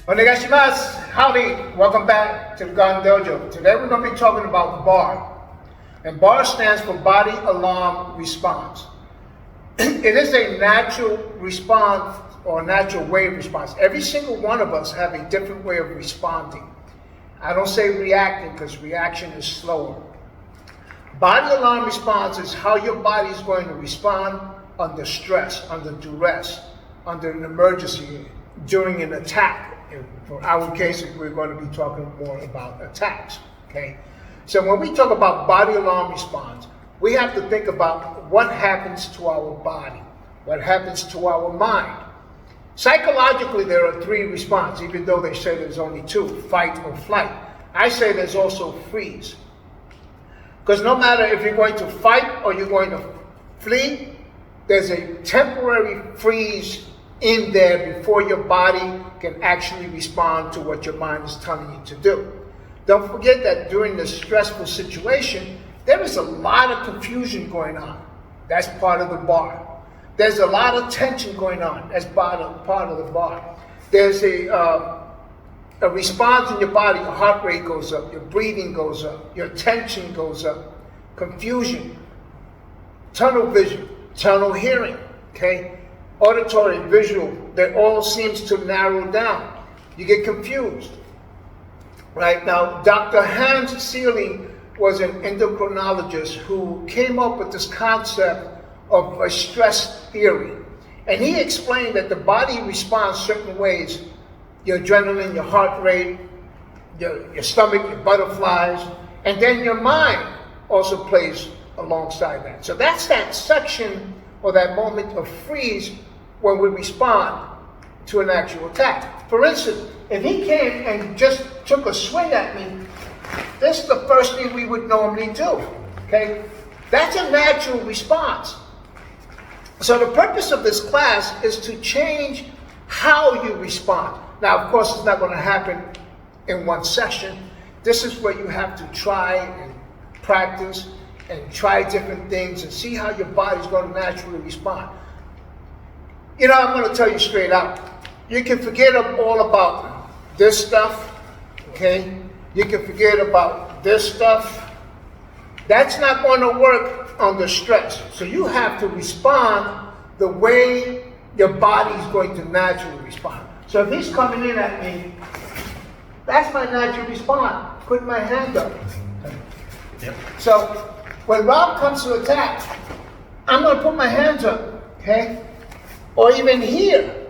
Onegashimasu. Howdy, welcome back to the Gun Dojo. Today we're going to be talking about B.A.R. And B.A.R stands for Body Alarm Response. It is a natural response or a natural way of response. Every single one of us have a different way of responding. I don't say reacting because reaction is slower. Body alarm response is how your body is going to respond under stress, under duress, under an emergency, during an attack. For our case, we're going to be talking more about attacks, okay? So when we talk about body alarm response, we have to think about what happens to our body, what happens to our mind. Psychologically, there are three responses, even though they say there's only two, fight or flight. I say there's also freeze. Because no matter if you're going to fight or you're going to flee, there's a temporary freeze in there before your body can actually respond to what your mind is telling you to do. Don't forget that during this stressful situation, there is a lot of confusion going on. That's part of the B.A.R. There's a lot of tension going on. That's part of the B.A.R. There's a response in your body. Your heart rate goes up, your breathing goes up, your tension goes up, confusion, tunnel vision, tunnel hearing, okay? Auditory, visual, that all seems to narrow down. You get confused. Right now, Dr. Hans Seelig was an endocrinologist who came up with this concept of a stress theory. And he explained that the body responds certain ways. Your adrenaline, your heart rate, your stomach, your butterflies, and then your mind also plays alongside that. So that's that section or that moment of freeze when we respond to an actual attack. For instance, if he came and just took a swing at me, this is the first thing we would normally do, okay? That's a natural response. So the purpose of this class is to change how you respond. Now, of course, it's not going to happen in one session. This is where you have to try and practice and try different things and see how your body's going to naturally respond. You know, I'm going to tell you straight out. You can forget all about this stuff, okay? You can forget about this stuff. That's not going to work under stress. So you have to respond the way your body's going to naturally respond. So if he's coming in at me, that's my natural response. Put my hand up. Yep. So when Rob comes to attack, I'm going to put my hands up, okay? Or even here,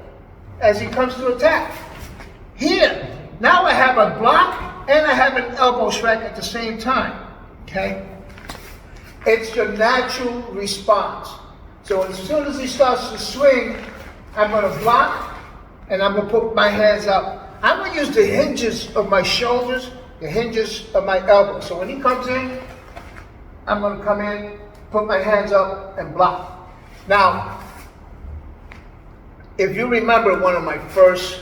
as he comes to attack. Here, now I have a block and I have an elbow strike at the same time, okay? It's your natural response. So as soon as he starts to swing, I'm going to block and I'm going to put my hands up. I'm going to use the hinges of my shoulders, the hinges of my elbows. So when he comes in, I'm going to come in, put my hands up, and block. Now, if you remember one of my first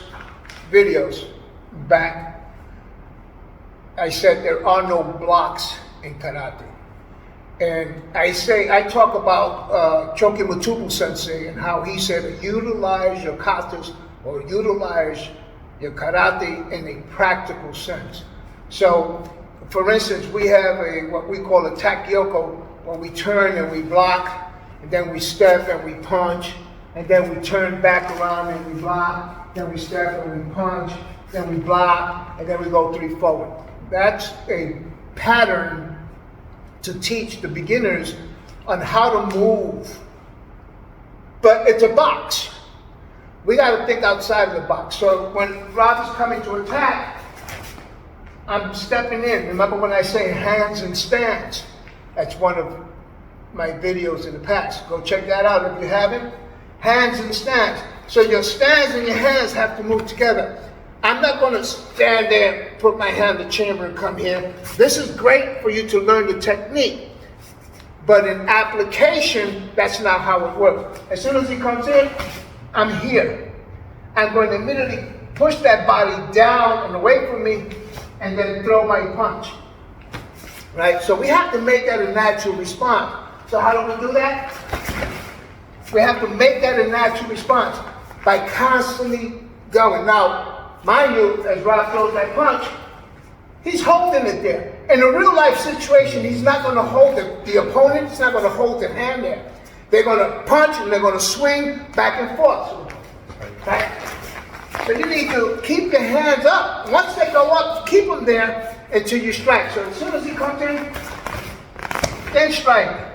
videos back, I said there are no blocks in karate. And I talk about Choki Mutubu Sensei and how he said utilize your katas or utilize your karate in a practical sense. So, for instance, we have what we call a takyoko, where we turn and we block, and then we step and we punch, and then we turn back around and we block, then we step and we punch, then we block, and then we go 3 forward. That's a pattern to teach the beginners on how to move. But it's a box. We got to think outside of the box. So when Rob is coming to attack, I'm stepping in. Remember when I say hands and stance? That's one of my videos in the past. Go check that out if you haven't. Hands and stance. So your stance and your hands have to move together. I'm not going to stand there, put my hand in the chamber and come here. This is great for you to learn the technique. But in application, that's not how it works. As soon as he comes in, I'm here. I'm going to immediately push that body down and away from me and then throw my punch. Right? So we have to make that a natural response. So how do we do that? We have to make that a natural response by constantly going. Now, mind you, as Rob throws that punch, he's holding it there. In a real life situation, he's not going to hold it. The opponent is not going to hold the hand there. They're going to punch and they're going to swing back and forth. Right? So you need to keep your hands up. Once they go up, keep them there until you strike. So as soon as he comes in, then strike.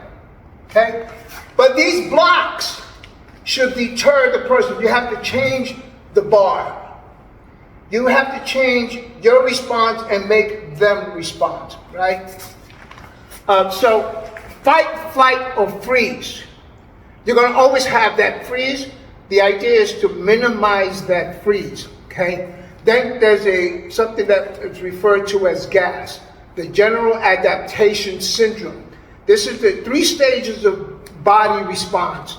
Okay? But these blocks should deter the person. You have to change the bar. You have to change your response and make them respond, right? So fight, flight, or freeze. You're going to always have that freeze. The idea is to minimize that freeze, okay? Then there's something that is referred to as GAS, the General Adaptation Syndrome. This is the 3 stages of body response,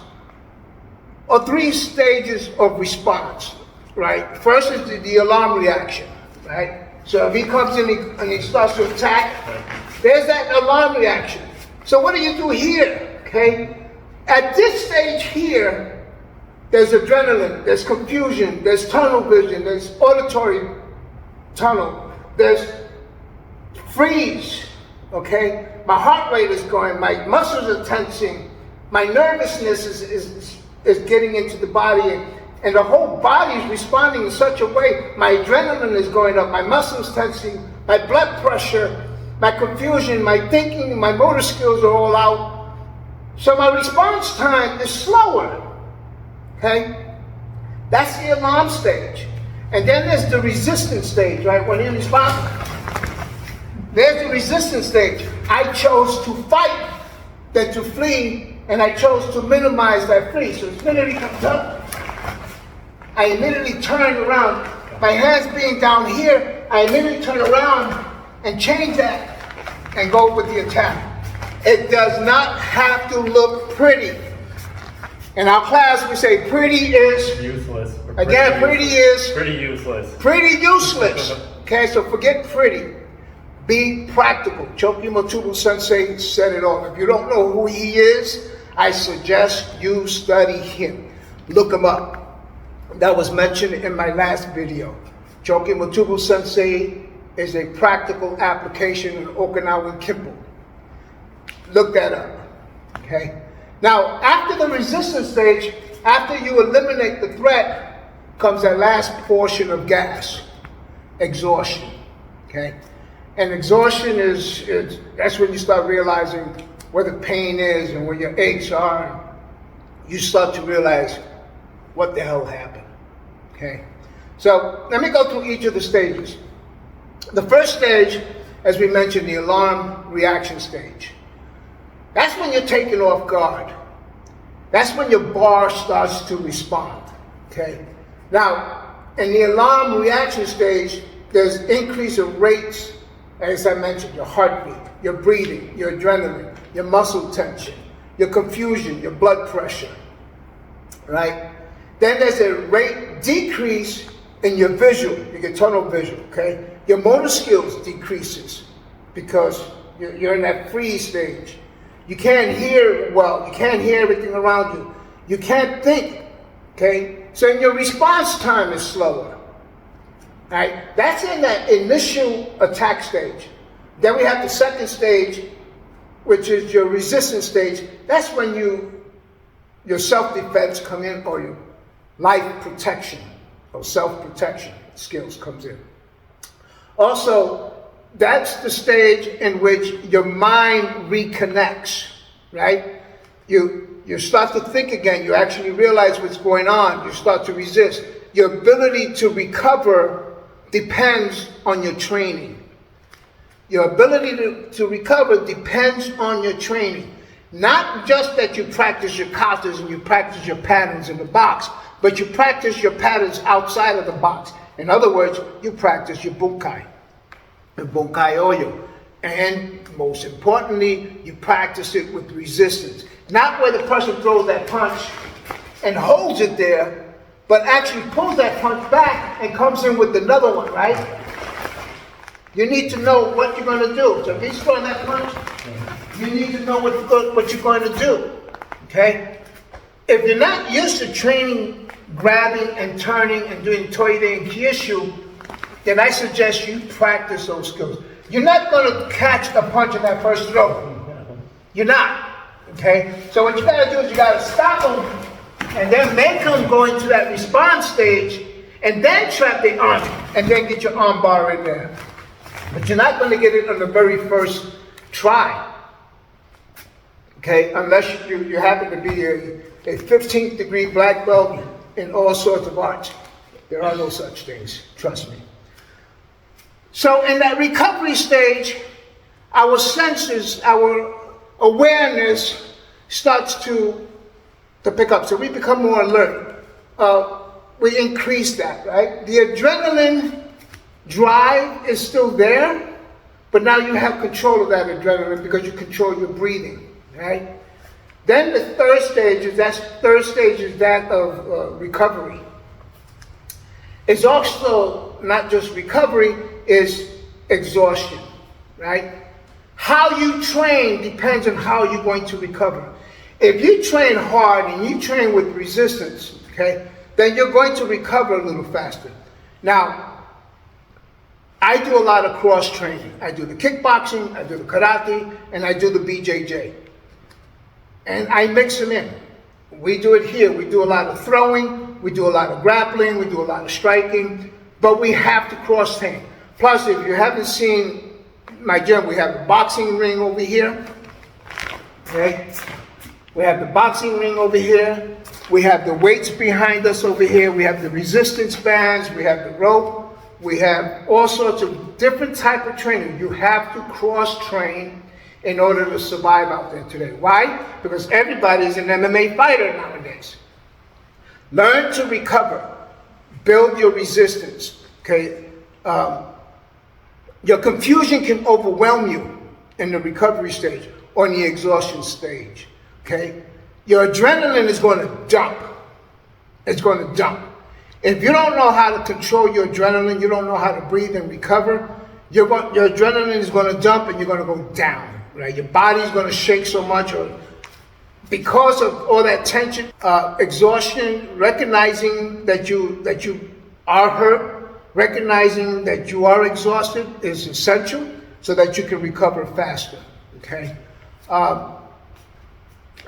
or 3 stages of response, right? First is the alarm reaction, right? So if he comes in and he starts to attack, there's that alarm reaction. So what do you do here, okay? At this stage here, there's adrenaline, there's confusion, there's tunnel vision, there's auditory tunnel, there's freeze, okay? My heart rate is going, my muscles are tensing, my nervousness is getting into the body, and the whole body is responding in such a way. My adrenaline is going up, my muscles tensing, my blood pressure, my confusion, my thinking, my motor skills are all out. So my response time is slower, okay? That's the alarm stage. And then there's the resistance stage, right? When you respond, there's the resistance stage. I chose to fight than to flee, and I chose to minimize that flee. So as minute he comes up, I immediately turn around. My hands being down here, I immediately turn around and change that and go with the attack. It does not have to look pretty. In our class, we say pretty is useless. Again, pretty is pretty useless. Pretty useless. Okay, so forget pretty. Be practical. Choki Motubu Sensei said it all. If you don't know who he is, I suggest you study him. Look him up. That was mentioned in my last video. Choki Motubu Sensei is a practical application of Okinawan Kempo. Look that up. Okay? Now, after the resistance stage, after you eliminate the threat, comes that last portion of GAS, exhaustion. Okay? And exhaustion that's when you start realizing where the pain is and where your aches are. You start to realize what the hell happened. Okay? So let me go through each of the stages. The first stage, as we mentioned, the alarm reaction stage. That's when you're taken off guard. That's when your bar starts to respond. Okay? Now, in the alarm reaction stage, there's increase of rates, as I mentioned, your heartbeat, your breathing, your adrenaline, your muscle tension, your confusion, your blood pressure, right? Then there's a rate decrease in your visual, you get tunnel vision, okay? Your motor skills decreases because you're in that freeze stage. You can't hear well, you can't hear everything around you. You can't think, okay? So your response time is slower. Right? That's in that initial attack stage. Then we have the second stage, which is your resistance stage. That's when your self-defense come in, or your life protection or self-protection skills comes in. Also, that's the stage in which your mind reconnects, right? You start to think again. You actually realize what's going on. You start to resist. Your ability to recover depends on your training. Your ability to recover depends on your training. Not just that you practice your katas and you practice your patterns in the box, but you practice your patterns outside of the box. In other words, you practice your bunkai, the bunkai oyo. And most importantly, you practice it with resistance. Not where the person throws that punch and holds it there, but actually pulls that punch back and comes in with another one, right? You need to know what you're going to do. So if he's throwing that punch, you need to know what you're going to do, okay? If you're not used to training, grabbing and turning and doing toide and kyushu, then I suggest you practice those skills. You're not going to catch a punch in that first throw. You're not. Okay? So what you got to do is you got to stop them and then make them go into that response stage and then trap the arm and then get your arm bar in there. But you're not going to get it on the very first try. Okay? Unless you happen to be a 15th degree black belt in all sorts of arts. There are no such things. Trust me. So in that recovery stage, our senses, our awareness starts to pick up. So we become more alert. We increase that, right? The adrenaline drive is still there, but now you have control of that adrenaline because you control your breathing, right? Then the third stage is that of recovery. It's also not just recovery, it's exhaustion, right? How you train depends on how you're going to recover. If you train hard and you train with resistance, okay, then you're going to recover a little faster. Now, I do a lot of cross training. I do the kickboxing, I do the karate, and I do the BJJ. And I mix them in. We do it here. We do a lot of throwing, we do a lot of grappling, we do a lot of striking, but we have to cross train. Plus, if you haven't seen my gym, we have the boxing ring over here. Okay? We have the boxing ring over here. We have the weights behind us over here. We have the resistance bands. We have the rope. We have all sorts of different type of training. You have to cross-train in order to survive out there today. Why? Because everybody is an MMA fighter nowadays. Learn to recover. Build your resistance. Okay? Your confusion can overwhelm you in the recovery stage or in the exhaustion stage. Okay? Your adrenaline is going to dump. It's going to dump. If you don't know how to control your adrenaline, you don't know how to breathe and recover, your adrenaline is going to dump and you're going to go down. Right? Your body's going to shake so much, or because of all that tension, exhaustion, recognizing that you are hurt, recognizing that you are exhausted is essential so that you can recover faster. Okay?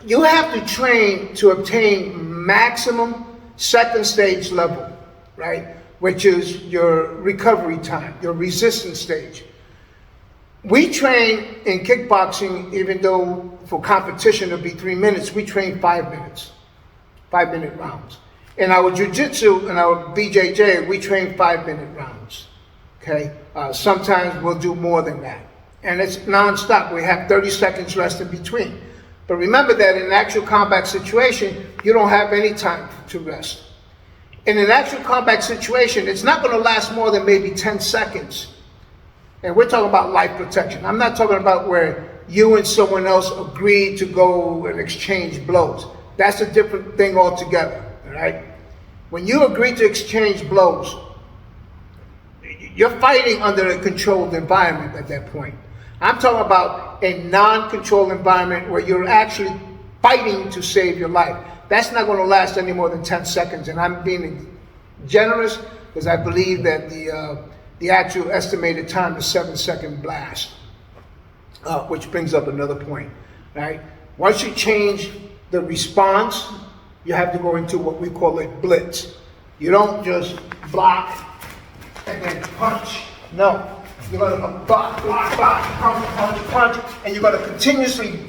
You have to train to obtain maximum second stage level, right? Which is your recovery time, your resistance stage. We train in kickboxing, even though for competition it'll be 3 minutes, we train 5 minutes, 5-minute rounds. In our jiu-jitsu and our BJJ, we train 5-minute rounds, okay? Sometimes we'll do more than that. And it's non-stop. We have 30 seconds rest in between. But remember that in an actual combat situation, you don't have any time to rest. In an actual combat situation, it's not going to last more than maybe 10 seconds. And we're talking about life protection. I'm not talking about where you and someone else agreed to go and exchange blows. That's a different thing altogether, all right? When you agree to exchange blows, you're fighting under a controlled environment at that point. I'm talking about a non-controlled environment where you're actually fighting to save your life. That's not going to last any more than 10 seconds. And I'm being generous because I believe that the actual estimated time is 7-second blast, which brings up another point, right? Once you change the response, you have to go into what we call a blitz. You don't just block and then punch. No. You're going to block, punch, and you're going to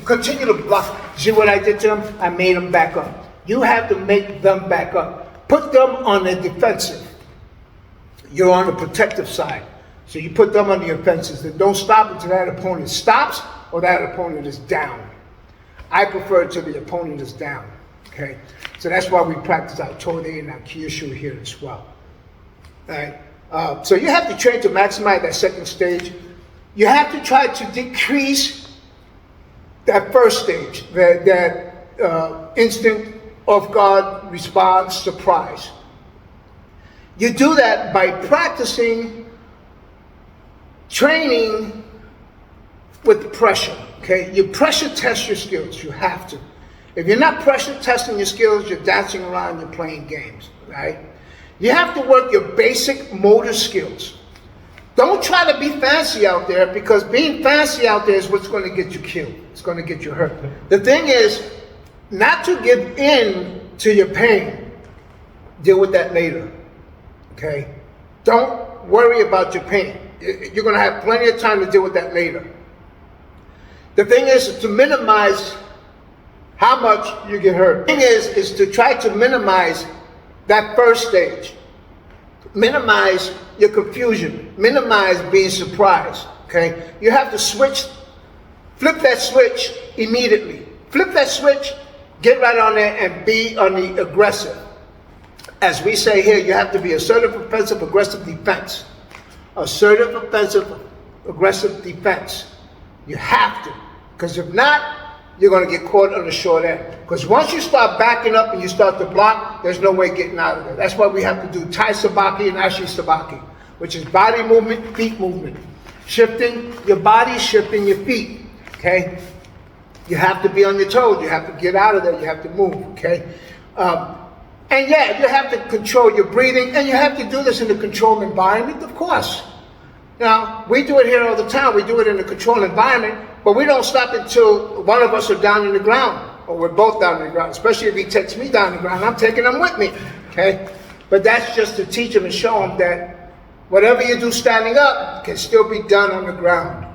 continue to block. See what I did to them? I made them back up. You have to make them back up. Put them on the defensive. You're on the protective side. So you put them on the offensive. Then don't stop until that opponent stops or that opponent is down. I prefer it till the opponent is down. Okay? So that's why we practice our Tode and our Kyushu here as well. All right? So you have to train to maximize that second stage. You have to try to decrease that first stage, that instant off-guard response, surprise. You do that by practicing training with pressure, okay? You pressure test your skills, you have to. If you're not pressure testing your skills, you're dancing around, you're playing games, right? You have to work your basic motor skills, Don't try to be fancy out there, because being fancy out there is what's going to get you killed. It's going to get you hurt. The thing is not to give in to your pain. Deal with that later. Okay? Don't worry about your pain. You're going to have plenty of time to deal with that later. The thing is to minimize how much you get hurt. The thing is to try to minimize that first stage. Minimize your confusion. Minimize being surprised. Okay? You have to switch, flip that switch immediately. Flip that switch, get right on there and be on the aggressive. As we say here, you have to be assertive, offensive, aggressive, defense. Assertive, offensive, aggressive, defense. You have to. Because if not, you're going to get caught on the short end. Because once you start backing up and you start to block, there's no way getting out of there. That's why we have to do Tai Sabaki and Ashi Sabaki, which is body movement, feet movement. Shifting your body, shifting your feet. Okay? You have to be on your toes. You have to get out of there. You have to move. Okay? And yeah, you have to control your breathing, and you have to do this in a controlled environment, of course. Now, we do it here all the time. We do it in a controlled environment, but we don't stop until one of us are down in the ground, or we're both down in the ground. Especially if he takes me down in the ground, I'm taking him with me. Okay? But that's just to teach him and show him that whatever you do standing up can still be done on the ground.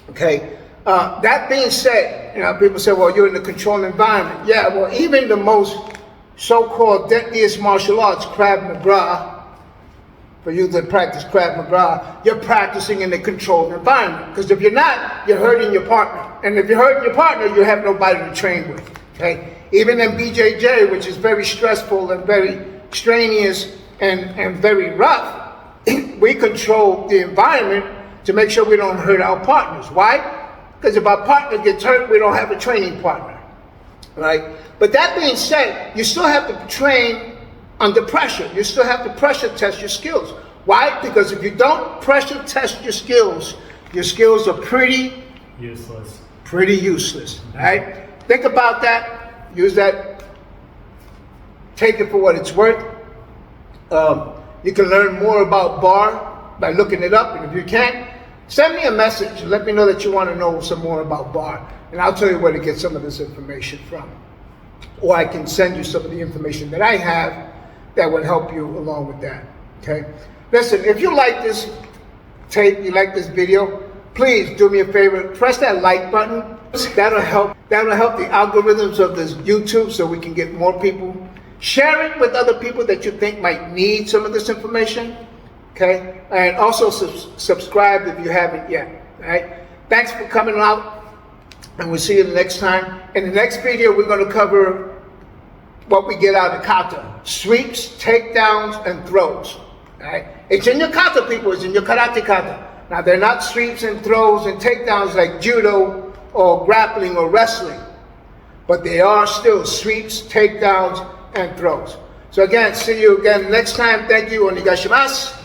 Okay? That being said, people say, well, you're in a controlled environment. Yeah, well, even the most so-called deadliest martial arts, Krav Maga, for you that practice Krav Maga, you're practicing in a controlled environment. Because if you're not, you're hurting your partner. And if you're hurting your partner, you have nobody to train with. Okay? Even in BJJ, which is very stressful and very strenuous and very rough, we control the environment to make sure we don't hurt our partners. Why? Because if our partner gets hurt, we don't have a training partner. Right? But that being said, you still have to train under pressure. You still have to pressure test your skills. Why? Because if you don't pressure test your skills are pretty useless. Pretty useless. Right? Think about that. Use that. Take it for what it's worth. You can learn more about B.A.R by looking it up, and if you can't, send me a message and let me know that you want to know some more about B.A.R, and I'll tell you where to get some of this information from. Or I can send you some of the information that I have that would help you along with that. Okay? Listen, if you like this tape, you like this video, please do me a favor, press that like button. That'll help the algorithms of this YouTube so we can get more people. Share it with other people that you think might need some of this information. Okay? And also subscribe if you haven't yet. All right? Thanks for coming out, and we'll see you the next time. In the next video, we're going to cover what we get out of kata: sweeps, takedowns, and throws. All right? It's in your kata, people. It's in your karate kata. Now, they're not sweeps and throws and takedowns like judo or grappling or wrestling, but they are still sweeps, takedowns, and throws. So again, see you again next time. Thank you. Onegashimasu.